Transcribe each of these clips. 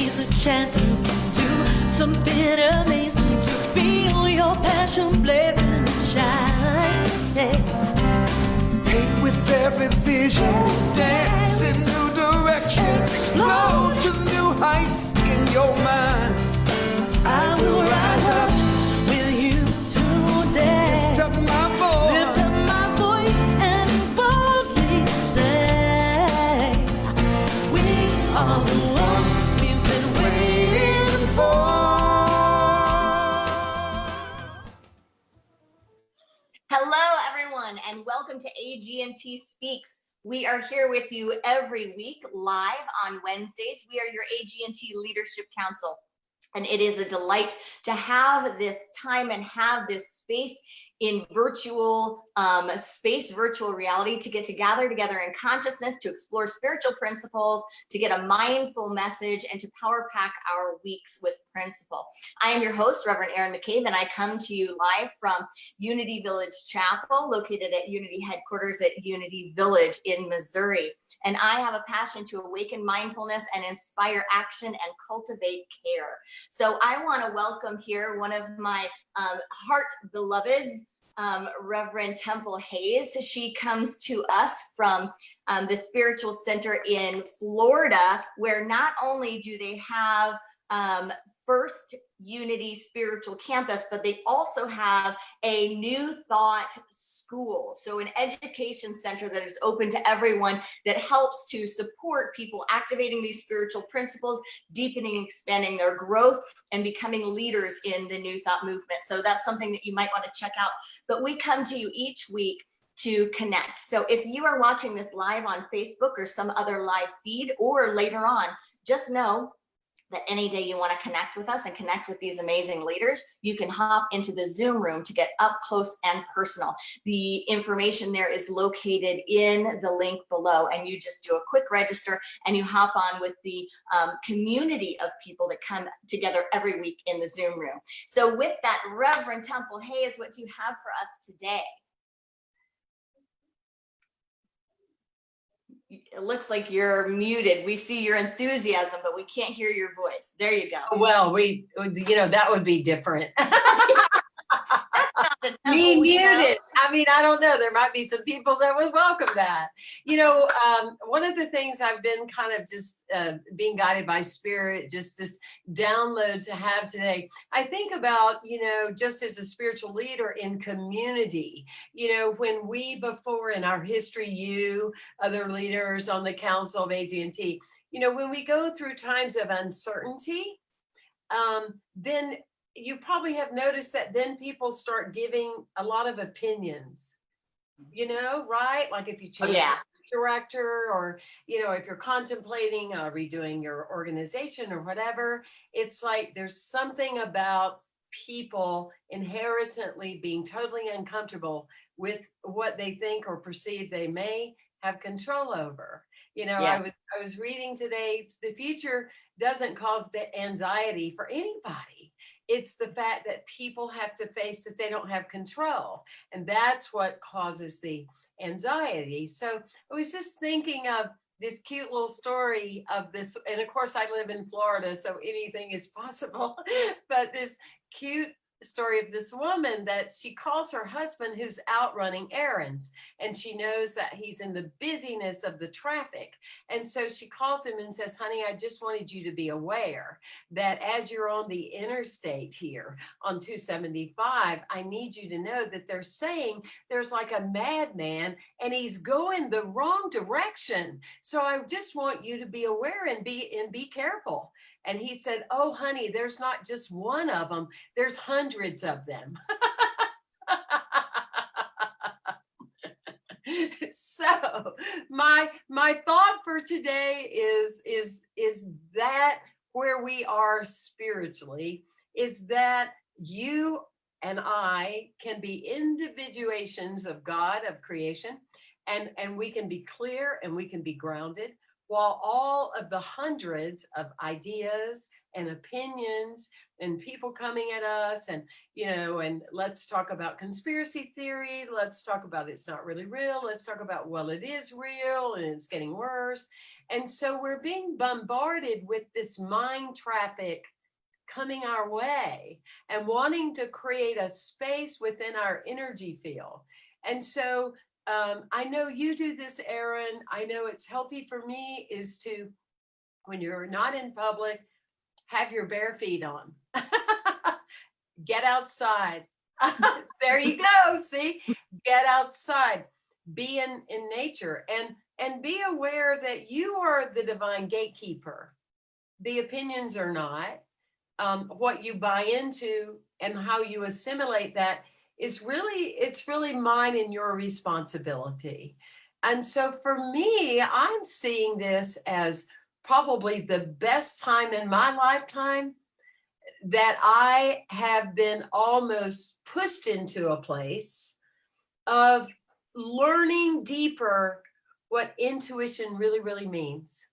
Today's a chance you can do something amazing to feel your passion blazing and shine. Paint with every vision, dance in new directions, explode to new heights in your mind. I will rise up with you today. Lift up my voice and boldly say, we are the ones we've been waiting for. Hello, everyone, and welcome to AGNT Speaks. We are here with you every week live on Wednesdays. We are your AGNT Leadership Council. And it is a delight to have this time and have this space in virtual virtual reality, to get to gather together in consciousness, to explore spiritual principles, to get a mindful message, and to power pack our weeks with principle. I am your host, Reverend Erin McCabe, and I come to you live from Unity Village Chapel, located at Unity headquarters at Unity Village in Missouri. And I have a passion to awaken mindfulness and inspire action and cultivate care. So I want to welcome here one of my heart beloveds, Reverend Temple Hayes. She comes to us from the Spiritual Center in Florida, where not only do they have First Unity Spiritual Campus, but they also have a New Thought School. So an education center that is open to everyone, that helps to support people activating these spiritual principles, deepening, expanding their growth, and becoming leaders in the New Thought movement. So that's something that you might want to check out. But we come to you each week to connect. So if you are watching this live on Facebook or some other live feed, or later on, just know that any day you want to connect with us and connect with these amazing leaders, you can hop into the Zoom room to get up close and personal. The information there is located in the link below, and you just do a quick register and you hop on with the community of people that come together every week in the Zoom room. So with that, Reverend Temple Hayes, what do you have for us today? It looks like you're muted. We see your enthusiasm, but we can't hear your voice. There you go. Well, that would be different. Me muted. I mean, I don't know. There might be some people that would welcome that. One of the things I've been kind of just being guided by spirit, just this download to have today. I think about, just as a spiritual leader in community, when we before in our history, you, other leaders on the Council of AGNT, when we go through times of uncertainty, then you probably have noticed that then people start giving a lot of opinions, right? Like if you change director, or, if you're contemplating redoing your organization or whatever, it's like there's something about people inherently being totally uncomfortable with what they think or perceive they may have control over. I was reading today, the future doesn't cause the anxiety for anybody. It's the fact that people have to face that they don't have control. And that's what causes the anxiety. So I was just thinking of this cute little story of this. And of course, I live in Florida, so anything is possible. But this cute story of this woman that she calls her husband, who's out running errands, and she knows that he's in the busyness of the traffic. And so she calls him and says, honey, I just wanted you to be aware that as you're on the interstate here on 275, I need you to know that they're saying there's like a madman and he's going the wrong direction. So I just want you to be aware and be careful. And he said, oh, honey, there's not just one of them. There's hundreds of them. So my thought for today is that where we are spiritually is that you and I can be individuations of God, of creation, and we can be clear and we can be grounded, while all of the hundreds of ideas and opinions and people coming at us, and and let's talk about conspiracy theory, let's talk about it's not really real, let's talk about, well, it is real and it's getting worse. And so we're being bombarded with this mind traffic coming our way and wanting to create a space within our energy field. And so I know you do this, Erin. I know it's healthy for me is to, when you're not in public, have your bare feet on. Get outside. There you go. See, get outside, be in nature, and be aware that you are the divine gatekeeper. The opinions are not. What you buy into and how you assimilate that is it's really mine and your responsibility. And so for me, I'm seeing this as probably the best time in my lifetime that I have been almost pushed into a place of learning deeper what intuition really, really means.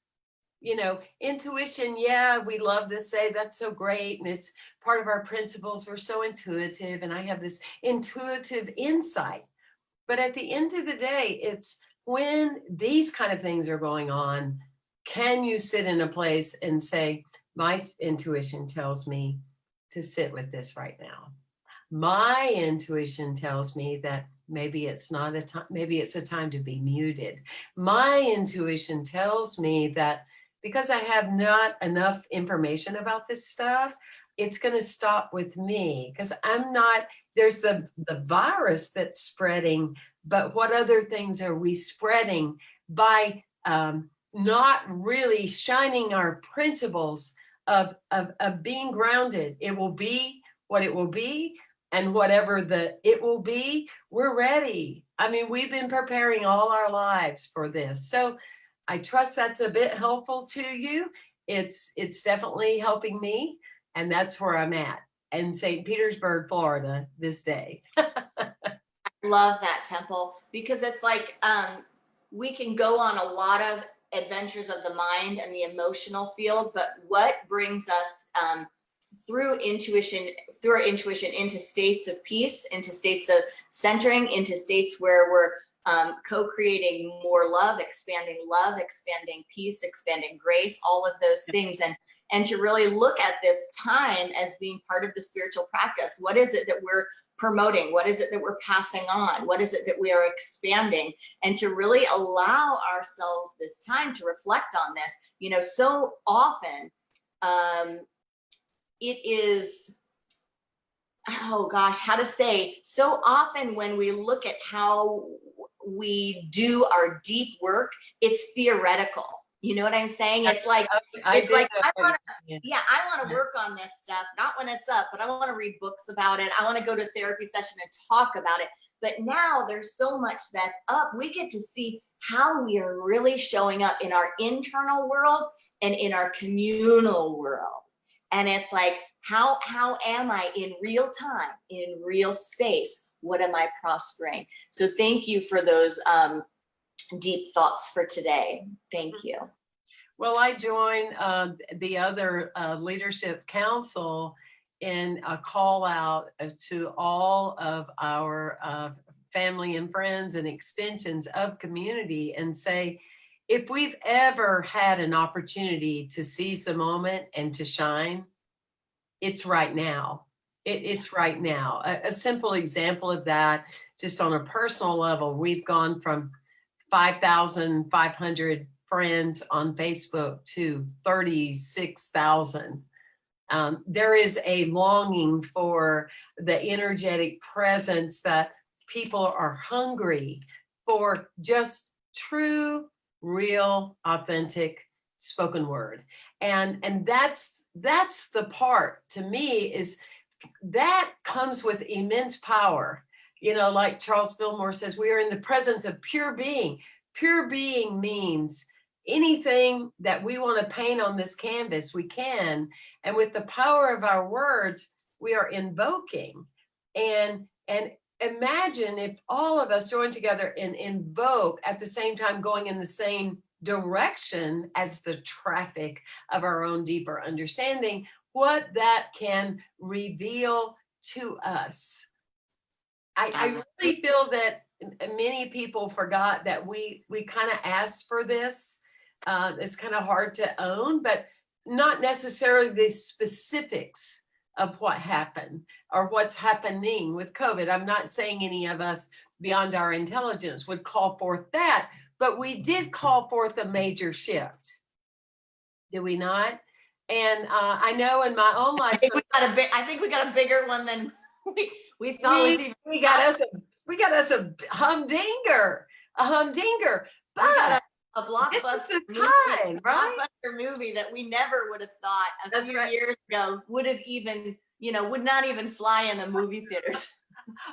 Intuition, yeah, we love to say that's so great, and it's part of our principles. We're so intuitive, and I have this intuitive insight. But at the end of the day, it's when these kind of things are going on, can you sit in a place and say, my intuition tells me to sit with this right now. My intuition tells me that maybe it's not a time, maybe it's a time to be muted. My intuition tells me that because I have not enough information about this stuff, it's going to stop with me because there's the virus that's spreading, but what other things are we spreading by not really shining our principles of being grounded? It will be what it will be, and whatever it will be, we're ready. I mean, we've been preparing all our lives for this. So I trust that's a bit helpful to you. It's definitely helping me, and that's where I'm at in St. Petersburg, Florida this day. Love that, Temple, because it's like we can go on a lot of adventures of the mind and the emotional field, but what brings us through our intuition into states of peace, into states of centering, into states where we're co-creating more love, expanding peace, expanding grace, all of those things, and to really look at this time as being part of the spiritual practice. What is it that we're promoting? What is it that we're passing on? What is it that we are expanding? And to really allow ourselves this time to reflect on this. So often it is, oh gosh, how to say, so often when we look at how we do our deep work, it's theoretical. You know what I'm saying? It's like, I want to work on this stuff, not when it's up, but I want to read books about it. I want to go to a therapy session and talk about it. But now there's so much that's up. We get to see how we are really showing up in our internal world and in our communal world. And it's like, how am I in real time, in real space? What am I prospering? So thank you for those deep thoughts for today. Thank you. Well, I join the other Leadership Council in a call out to all of our family and friends and extensions of community and say, if we've ever had an opportunity to seize the moment and to shine, it's right now. It's right now. A simple example of that, just on a personal level, we've gone from 5,500 friends on Facebook to 36,000. There is a longing for the energetic presence that people are hungry for, just true, real, authentic spoken word. And that's the part to me is that comes with immense power. Like Charles Fillmore says, we are in the presence of pure being. Pure being means anything that we want to paint on this canvas, we can. And with the power of our words, we are invoking. And imagine if all of us join together and invoke at the same time, going in the same direction as the traffic of our own deeper understanding, what that can reveal to us. I really feel that many people forgot that we kind of asked for this. It's kind of hard to own, but not necessarily the specifics of what happened or what's happening with COVID. I'm not saying any of us beyond our intelligence would call forth that, but we did call forth a major shift. Did we not? And I know in my own life, I think we got a bigger one than we thought was even. we got us a humdinger, but A blockbuster movie, right? blockbuster movie that we never would have thought a few years ago would have even, would not even fly in the movie theaters.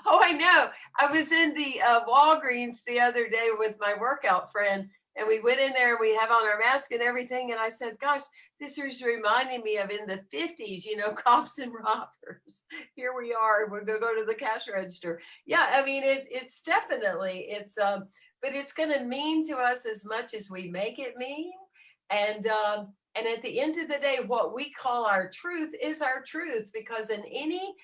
Oh, I know. I was in the Walgreens the other day with my workout friend, and we went in there and we have on our mask and everything. And I said, gosh, this is reminding me of in the 50s, cops and robbers. Here we are. We're going to go to the cash register. Yeah, I mean, it's definitely, but it's going to mean to us as much as we make it mean. And at the end of the day, what we call our truth is our truth, because in any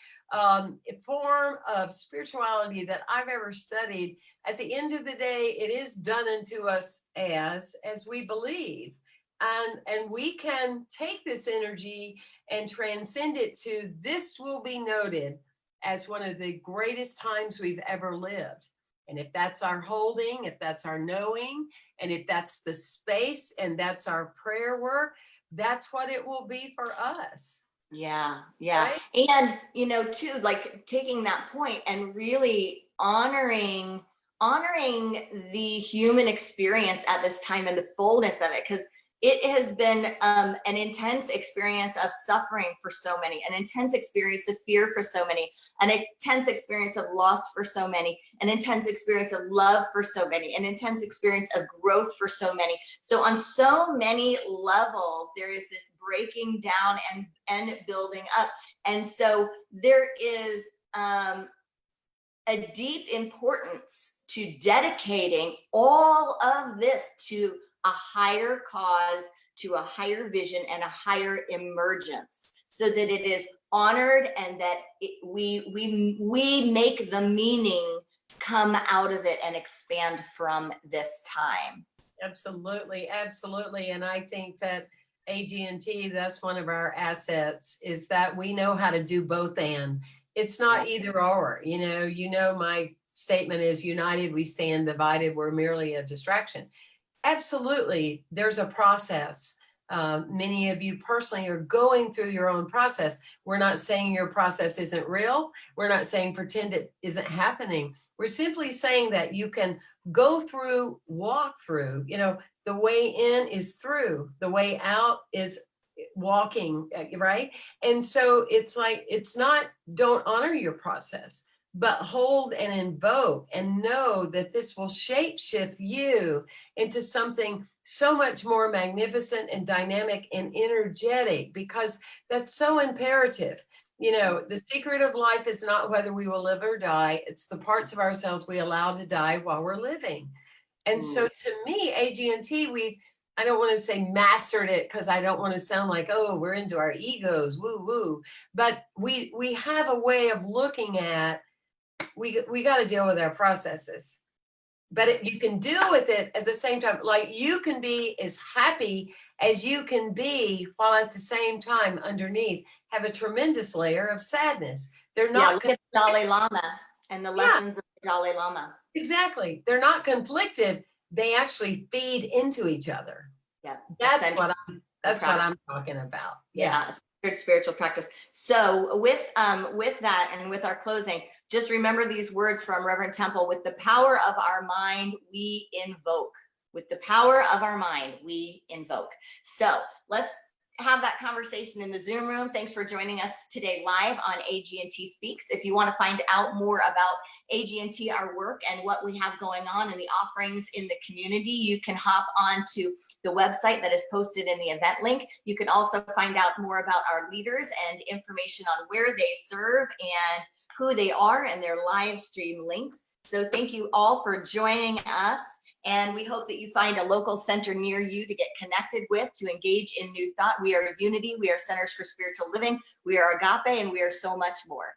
form of spirituality that I've ever studied, at the end of the day, it is done unto us as we believe. And we can take this energy and transcend it to this will be noted as one of the greatest times we've ever lived. And if that's our holding, if that's our knowing, and if that's the space and that's our prayer work, that's what it will be for us. Yeah. Right? And, too, like taking that point and really honoring the human experience at this time and the fullness of it, because it has been an intense experience of suffering for so many, an intense experience of fear for so many, an intense experience of loss for so many, an intense experience of love for so many, an intense experience of growth for so many. So on so many levels, there is this breaking down and building up. And so there is a deep importance to dedicating all of this to a higher cause, to a higher vision and a higher emergence, so that it is honored and that we make the meaning come out of it and expand from this time. Absolutely. And I think that AGNT, that's one of our assets, is that we know how to do both and. It's not either or. My statement is united we stand, divided we're merely a distraction. Absolutely, there's a process. Many of you personally are going through your own process. We're not saying your process isn't real. We're not saying pretend it isn't happening. We're simply saying that you can go through, walk through. The way in is through. The way out is walking, right? And so it's not don't honor your process, but hold and invoke and know that this will shape shift you into something so much more magnificent and dynamic and energetic, because that's so imperative. The secret of life is not whether we will live or die. It's the parts of ourselves we allow to die while we're living. And so to me, AGNT, I don't want to say mastered it, because I don't want to sound like, oh, we're into our egos, woo woo. But we have a way of looking at, we got to deal with our processes, but you can deal with it at the same time. Like, you can be as happy as you can be, while at the same time underneath have a tremendous layer of sadness. They're not. Look at the Dalai Lama and the lessons of the Dalai Lama. Exactly. They're not conflicted. They actually feed into each other. Yeah. That's what I'm talking about. Yeah. Spiritual practice. So with that and with our closing, just remember these words from Reverend Temple: with the power of our mind, we invoke. With the power of our mind, we invoke. So let's have that conversation in the Zoom room. Thanks for joining us today live on AGNT Speaks. If you want to find out more about AGNT, our work, and what we have going on and the offerings in the community, you can hop on to the website that is posted in the event link. You can also find out more about our leaders and information on where they serve and who they are and their live stream links. So thank you all for joining us. And we hope that you find a local center near you to get connected with, to engage in new thought. We are Unity. We are Centers for Spiritual Living. We are Agape, and we are so much more.